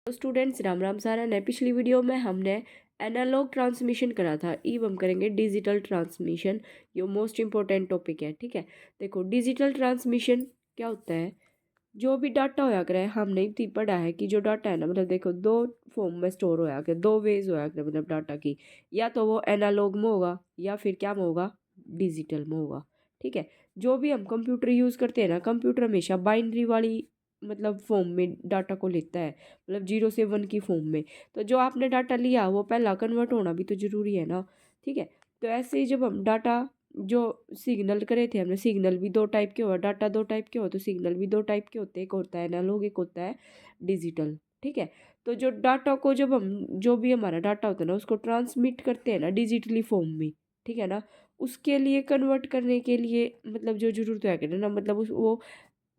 तो स्टूडेंट्स राम राम सारा ने पिछली वीडियो में हमने एनालॉग ट्रांसमिशन करा था। अब हम करेंगे डिजिटल ट्रांसमिशन। ये मोस्ट इंपॉर्टेंट टॉपिक है। ठीक है, देखो डिजिटल ट्रांसमिशन क्या होता है। जो भी डाटा होया करे, हमने भी पढ़ा है कि जो डाटा है ना, मतलब देखो दो फॉर्म में स्टोर होया करे, दो वेज होया करे मतलब डाटा की, या तो वो एनालॉग में होगा या फिर क्या में होगा, डिजिटल में होगा। ठीक है, जो भी हम कंप्यूटर यूज़ करते हैं ना, कंप्यूटर हमेशा बाइनरी वाली मतलब फॉर्म में डाटा को लेता है, मतलब 0 से 1 की फॉर्म में। तो जो आपने डाटा लिया वो पहला कन्वर्ट होना भी तो ज़रूरी है ना। ठीक है, तो ऐसे ही जब हम डाटा जो सिग्नल करे थे हमने, सिग्नल भी दो टाइप के हो, डाटा दो टाइप के हो, तो सिग्नल भी दो टाइप के होते हैं, एक होता है एनालॉग, एक होता है डिजिटल। ठीक है, तो जो डाटा को जब हम जो भी हमारा डाटा होता है ना उसको ट्रांसमिट करते हैं ना डिजिटली फॉर्म में, ठीक है ना, उसके लिए कन्वर्ट करने के लिए मतलब जो जरूरत है ना, मतलब उस वो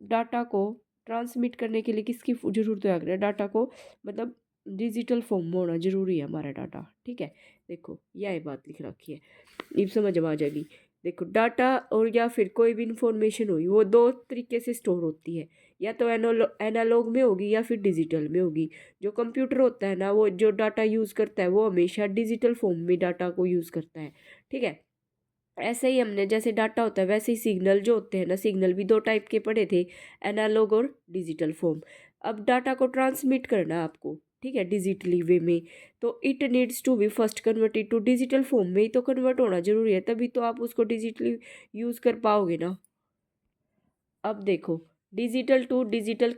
डाटा को ट्रांसमिट करने के लिए किसकी ज़रूरत है, डाटा को मतलब डिजिटल फॉर्म में होना ज़रूरी है हमारा डाटा। ठीक है, देखो यह बात लिख रखी है, ये समझ में आ जाएगी। देखो डाटा और या फिर कोई भी इंफॉर्मेशन हुई वो दो तरीके से स्टोर होती है, या तो एनालॉग में होगी या फिर डिजिटल में होगी। जो कंप्यूटर होता है ना, वो जो डाटा यूज़ करता है वो हमेशा डिजिटल फॉर्म में डाटा को यूज़ करता है। ठीक है, ऐसे ही हमने जैसे डाटा होता है वैसे ही सिग्नल जो होते हैं ना, सिग्नल भी दो टाइप के पढ़े थे, एनालॉग और डिजिटल फॉर्म। अब डाटा को ट्रांसमिट करना है आपको, ठीक है, डिजिटली वे में, तो it needs to be first converted to digital form में ही तो कन्वर्ट होना जरूरी है, तभी तो आप उसको डिजिटली यूज़ कर पाओगे ना। अब देखो डिजिटल टू डिजिटल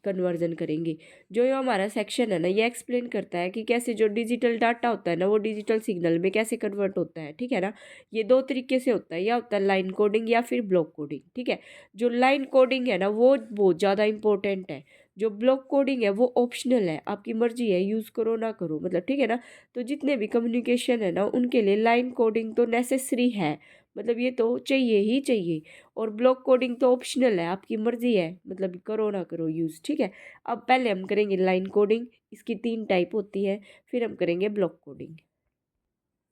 कन्वर्जन करेंगे। जो ये हमारा सेक्शन है ना, ये एक्सप्लेन करता है कि कैसे जो डिजिटल डाटा होता है ना वो डिजिटल सिग्नल में कैसे कन्वर्ट होता है। ठीक है ना, ये दो तरीके से होता है, या होता है लाइन कोडिंग या फिर ब्लॉक कोडिंग। ठीक है, जो लाइन कोडिंग है ना वो बहुत ज़्यादा इंपॉर्टेंट है, जो ब्लॉक कोडिंग है वो ऑप्शनल है, आपकी मर्जी है यूज़ करो ना करो, मतलब ठीक है ना। तो जितने भी कम्युनिकेशन है ना उनके लिए लाइन कोडिंग तो नेसेसरी है, मतलब ये तो चाहिए ही चाहिए। और ब्लॉक कोडिंग तो ऑप्शनल है, आपकी मर्जी है, मतलब करो ना करो यूज़। ठीक है, अब पहले हम करेंगे लाइन कोडिंग, इसकी 3 टाइप होती है, फिर हम करेंगे ब्लॉक कोडिंग।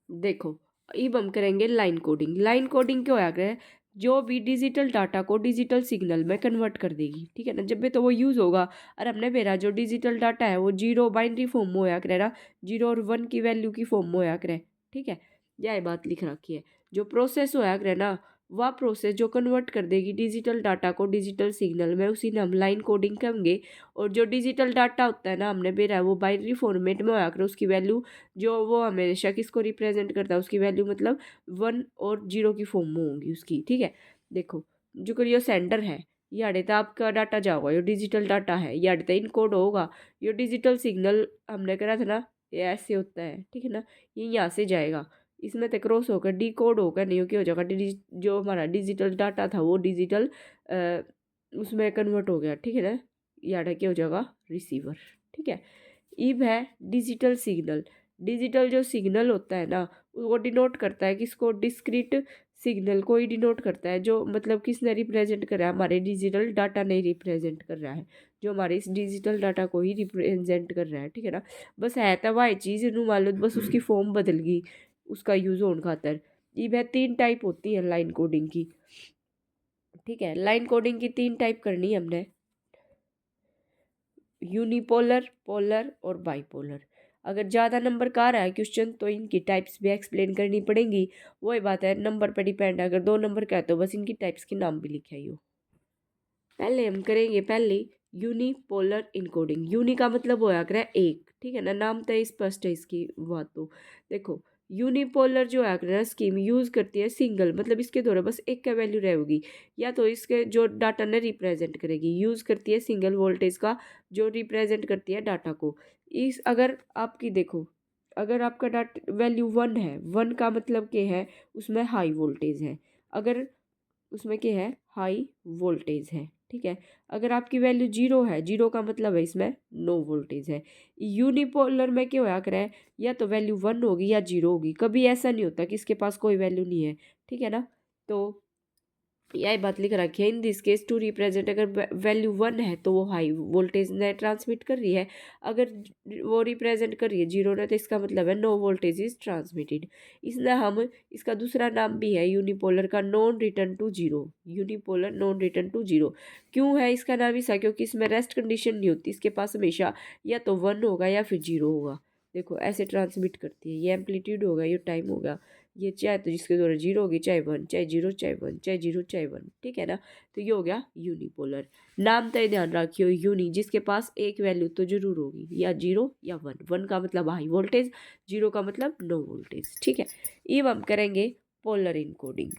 देखो अब हम करेंगे लाइन कोडिंग। लाइन कोडिंग क्या होया करे, जो भी डिजिटल डाटा को डिजिटल सिग्नल में कन्वर्ट कर देगी। ठीक है ना, जब भी तो वो यूज़ होगा। और हमने मेरा जो डिजिटल डाटा है वो 0 बाइनरी फॉर्म में होया करे ना, 0 और 1 की वैल्यू की फॉर्म में होया करे। ठीक है, यह बात लिख रखी है। जो प्रोसेस होया करे ना, वह प्रोसेस जो कन्वर्ट कर देगी डिजिटल डाटा को डिजिटल सिग्नल में, उसी ने हम लाइन कोडिंग कहेंगे। और जो डिजिटल डाटा होता है ना हमने बेरा है वो बाइनरी फॉर्मेट में होया करे, उसकी वैल्यू जो वो हमेशा किसको रिप्रेजेंट करता है, उसकी वैल्यू मतलब 1 और 0 की फॉर्म में होंगी उसकी। ठीक है, देखो जो कर ये सेंडर है, ये आड़े तो आपका डाटा जाओगा, ये डिजिटल डाटा है, ये आड़े तो इनकोड होगा। ये डिजिटल सिग्नल हमने करा था ना, ये ऐसे होता है। ठीक है ना, ये यहाँ से जाएगा, इसमें तो क्रॉस होकर डी कोड होकर नहीं हो जाएगा, जो हमारा डिजिटल डाटा था वो डिजिटल उसमें कन्वर्ट हो गया। ठीक है ना, यहाँ क्या हो जाएगा, रिसीवर। ठीक है, इब है डिजिटल सिग्नल। डिजिटल जो सिग्नल होता है ना वो डिनोट करता है किसको, डिस्क्रीट सिग्नल को ही डिनोट करता है, जो मतलब किसने रिप्रेजेंट कर रहा है, हमारे डिजिटल डाटा नहीं रिप्रेजेंट कर रहा है, जो हमारे इस डिजिटल डाटा को ही रिप्रेजेंट कर रहा है। ठीक है ना, बस है तो वह चीज़ नू मालूम, बस उसकी फॉर्म बदल गई उसका यूज़ होने खातर। ये वह 3 टाइप होती है लाइन कोडिंग की। ठीक है, लाइन कोडिंग की 3 टाइप करनी है हमने, यूनिपोलर, पोलर और बाइपोलर। अगर ज़्यादा नंबर का आ रहा है क्वेश्चन तो इनकी टाइप्स भी एक्सप्लेन करनी पड़ेंगी। वही बात है, नंबर पर डिपेंड है, अगर 2 नंबर का है तो बस इनकी टाइप्स के नाम भी लिखे आइयो। पहले हम करेंगे पहले यूनिपोलर इनकोडिंग। यूनि का मतलब होया करे एक, ठीक है ना, नाम तो स्पष्ट है इसकी बात। तो देखो यूनिपोलर जो है ना स्कीम यूज़ करती है सिंगल, मतलब इसके द्वारा बस एक का वैल्यू रहेगी, या तो इसके जो डाटा ने रिप्रेजेंट करेगी। यूज़ करती है सिंगल वोल्टेज का, जो रिप्रेजेंट करती है डाटा को। इस अगर आपकी देखो, अगर आपका डाटा वैल्यू 1 है, 1 का मतलब क्या है, उसमें हाई वोल्टेज है। अगर उसमें क्या है, हाई वोल्टेज है। ठीक है, अगर आपकी वैल्यू 0 है, 0 का मतलब है इसमें नो वोल्टेज है। यूनिपोलर में क्या होया करे, या तो वैल्यू 1 होगी या 0 होगी, कभी ऐसा नहीं होता कि इसके पास कोई वैल्यू नहीं है। ठीक है ना, तो यही बात लिख रखी है। In this case to represent, अगर वैल्यू 1 है तो वो हाई वोल्टेज ने ट्रांसमिट कर रही है, अगर वो रिप्रेजेंट कर रही है 0 ने तो इसका मतलब है नो वोल्टेज इज ट्रांसमिटेड। इसलिए हम इसका दूसरा नाम भी है यूनिपोलर का, non return to zero. Unipolar non return to zero क्यों है इसका नाम ऐसा? क्योंकि इसमें रेस्ट कंडीशन नहीं होती, इसके पास हमेशा या तो 1 होगा या फिर 0 होगा। देखो ऐसे ट्रांसमिट करती है। ये एम्पलीट्यूड होगा, ये टाइम होगा, ये चाहे तो जिसके द्वारा 0 होगी, चाहे 1, चाहे 0, चाहे 1, चाहे 0, चाहे 1, ठीक है ना। तो ये हो गया यूनिपोलर। नाम तो ध्यान रखियो, यूनि जिसके पास एक वैल्यू तो जरूर होगी, या 0 या 1। 1 का मतलब हाई वोल्टेज, 0 का मतलब नो वोल्टेज, ठीक है। अब हम करेंगे पोलर इनकोडिंग।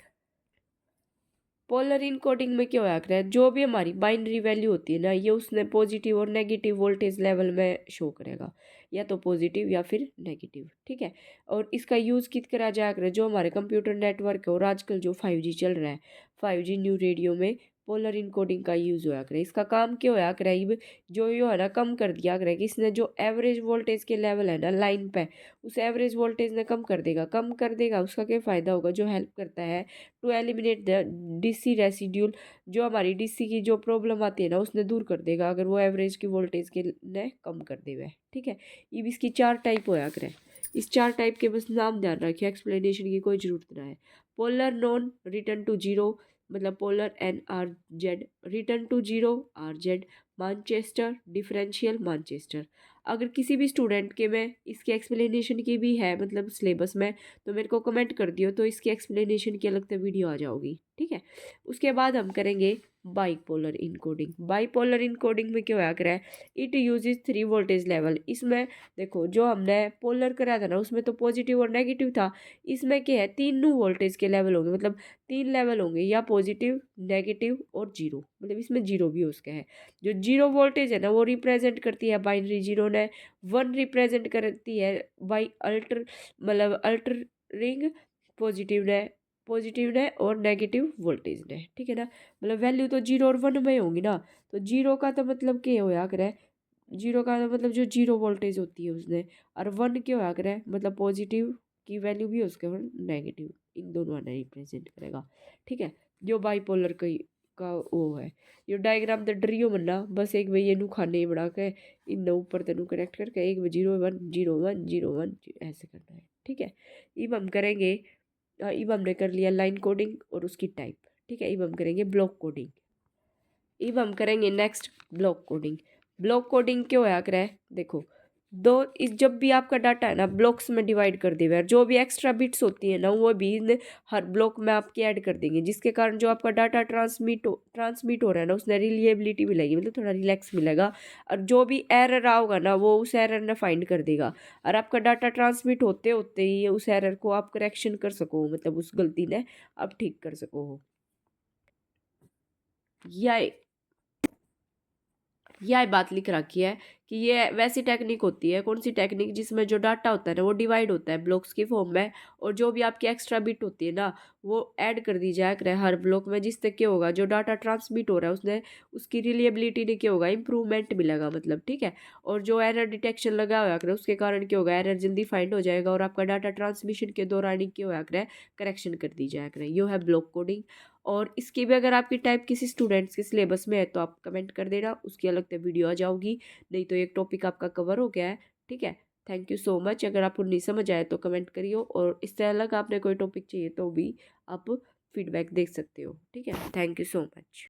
पोलर इनकोडिंग में क्या होया करे, जो भी हमारी बाइनरी वैल्यू होती है ना, ये उसने पॉजिटिव और नेगेटिव वोल्टेज लेवल में शो करेगा, या तो पॉजिटिव या फिर नेगेटिव, ठीक है। और इसका यूज़ कित करा जाया करे, जो हमारे कंप्यूटर नेटवर्क है और आजकल जो 5G चल रहा है, 5G न्यू रेडियो में पोलर इनकोडिंग का यूज़ होया करे। इसका काम क्या होया करे, इब जो यो है ना कम कर दिया करे कि इसने जो एवरेज वोल्टेज के लेवल है ना लाइन पे, उस एवरेज वोल्टेज ने कम कर देगा। कम कर देगा उसका क्या फ़ायदा होगा, जो हेल्प करता है to eliminate the DC residual, जो हमारी डीसी की जो प्रॉब्लम आती है ना उसने दूर कर देगा, अगर वो एवरेज की वोल्टेज के ने कम कर देवे, ठीक है। अब इसकी 4 टाइप होया करे। इस 4 टाइप के बस नाम ध्यान रखिए, एक्सप्लेनेशन की कोई जरूरत ना है। Polar non return to zero, मतलब polar NRZ, return to zero RZ, Manchester differential Manchester. अगर किसी भी स्टूडेंट के में इसके एक्सप्लेनेशन की भी है मतलब सिलेबस में, तो मेरे को कमेंट कर दियो, तो इसकी एक्सप्लेनेशन की अलग से वीडियो आ जाओगी, ठीक है। उसके बाद हम करेंगे बाईपोलर इनकोडिंग। बाईपोलर इनकोडिंग में क्या होया करा है, इट यूजेस 3 वोल्टेज लेवल। इसमें देखो जो हमने पोलर कराया था ना उसमें तो पॉजिटिव और नेगेटिव था, इसमें क्या है 3 वोल्टेज के लेवल होंगे, मतलब 3 लेवल होंगे, या पॉजिटिव, नेगेटिव और 0, मतलब इसमें 0 भी उसका है। जो 0 वोल्टेज है ना वो रिप्रेजेंट करती है बाइनरी 0 ने, 1 रिप्रेजेंट करती है बाई अल्टर, मतलब अल्टर रिंग पॉजिटिव ने और नेगेटिव वोल्टेज ने, ठीक है ना। मतलब वैल्यू तो 0 और 1 में होंगी ना, तो 0 का तो मतलब क्या होया करे, 0 का तो मतलब जो 0 वोल्टेज होती है उसने, और 1 क्या होया करे मतलब पॉजिटिव की वैल्यू भी उसके और नेगेटिव, इन दोनों ने रिप्रेजेंट करेगा, ठीक है। जो बाईपोलर का वो है। ये डायग्राम तो डरियो मन्ना, बस एक भाई ये खाने बना के इन ऊपर तेनू कनेक्ट करके एक 0 1 0 1 0 1 ऐसे करना है, ठीक है। अब हम करेंगे, अब हमने कर लिया लाइन कोडिंग और उसकी टाइप, ठीक है। अब हम करेंगे ब्लॉक कोडिंग। अब हम करेंगे next block coding. Block coding क्यों होया करे, देखो दो इस जब भी आपका डाटा है ना ब्लॉक्स में डिवाइड कर देगा, जो भी एक्स्ट्रा बिट्स होती है ना वो भी हर ब्लॉक में आपके ऐड कर देंगे, जिसके कारण जो आपका डाटा ट्रांसमिट हो रहा है ना उसमें रिलिएबिलिटी मिलेगी, मतलब थोड़ा रिलैक्स मिलेगा। और जो भी एरर आओगा ना वो उस एरर ने फाइंड कर देगा, और आपका डाटा ट्रांसमिट होते होते ही उस एरर को आप करेक्शन कर सको, मतलब उस गलती ने आप ठीक कर सको हो। यह बात लिख रखी है कि ये वैसी टेक्निक होती है, कौन सी टेक्निक, जिसमें जो डाटा होता है ना वो डिवाइड होता है ब्लॉक्स की फॉर्म में, और जो भी आपकी एक्स्ट्रा बिट होती है ना वो ऐड कर दी जाए करे हर ब्लॉक में, जिससे क्या होगा जो डाटा ट्रांसमिट हो रहा है उसने उसकी रिलिएबिलिटी ने क्या होगा इंप्रूवमेंट मिलेगा, मतलब ठीक है। और जो एरर डिटेक्शन लगा हुआ करे उसके कारण क्या होगा एरर जल्दी फाइंड हो जाएगा, और आपका डाटा ट्रांसमिशन के दौरान ही क्या होया करे करेक्शन कर दी जाए करे। यो है ब्लॉक कोडिंग। और इसकी भी अगर आपकी टाइप किसी स्टूडेंट्स के सिलेबस में है तो आप कमेंट कर देना, उसकी अलग से वीडियो आ जाओगी, नहीं तो एक टॉपिक आपका कवर हो गया है, ठीक है। Thank you so much. अगर आपको नहीं समझ आए तो कमेंट करियो, और इससे अलग आपने कोई टॉपिक चाहिए तो भी आप फीडबैक देख सकते हो, ठीक है। Thank you so much.